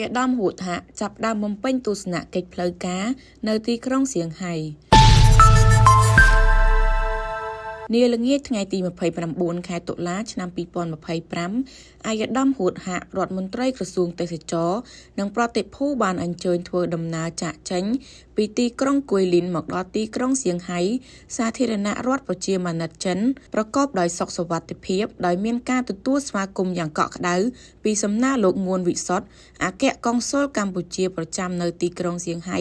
យដាមហួតហាចាប់ដើមបំពេញទស្សនកិច្ចផ្លូវការនៅទីក្រុងសៀងហៃនាល្ងាចថ្ងៃទី29ខែតុលាឆ្នាំ2025អាយដាមហួតហារដ្ឋមន្ត្រីក្រសួងទេសចរនិងប្រតិភូបានអញ្ជើញធ្វើដំណើរចាកចេញពីទីក្រុងគួយលីនមកដល់ទីក្រុងសៀងហៃសាធារណរដ្ឋប្រជាមានិតចិនប្រកបដោយសុខសុវត្ថិភាពដោយមានការទទួលស្វាគមន៍យ៉ាងកក់ក្ដៅពីសំណាក់លោកងួនវិសុទ្ធអគ្គកុងស៊ុលកម្ពុជាប្រចាំនៅទីក្រុងសៀងហៃ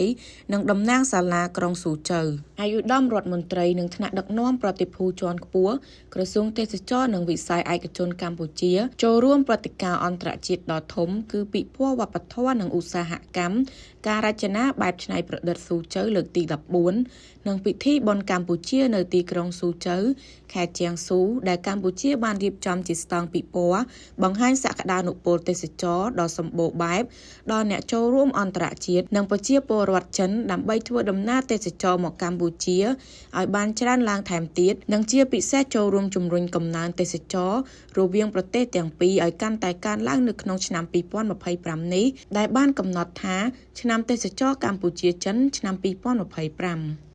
និងតំណាងសាលាក្រុងស៊ូជើអាយុដំរដ្ឋមន្ត្រីនិងថ្នាក់ដឹកនាំប្រតិភូជាន់ខ្ពស់ក្រសួងទេសចរនិងវិស័យឯកជនកម្ពុជាចូលរួមព្រឹត្តិការណ៍អន្តរជាតិដ៏ធំគឺពិព័រណ៍វប្បធម៌និងឧស្សាហកម្មការរចនាបែបច្នៃប្រឌិតស៊ូជើលើកទី14និងពិធីបុណ្យកម្ពុជានៅទីក្រុងស៊ូជើខេត្តជាងស៊ូដែលកម្ពុជាបានរៀបចំជាស្តង់ពិព័រណ៍បង្ហាញសក្តានុពលទេសចរដ៏សម្បូរបែបដល់អ្នកចូលរួមអន្តរជាតិនិងប្រជាពលរដ្ឋចិនដើម្បីធ្វើដំណើរទេសចរមកកម្ពុជាឲ្យបានច្រើនឡើងថែមទៀតនិងជាពិសេសចូលរួមជំរុញកំណើនទេសចររវាងប្រទេសទាំងពីរឲ្យកាន់តែកើនឡើងនៅក្នុងឆ្នាំ2025នេះដែលបានកំណត់ថាឆ្នាំទេសចរកម្ពុជាចិនឆ្នាំ2025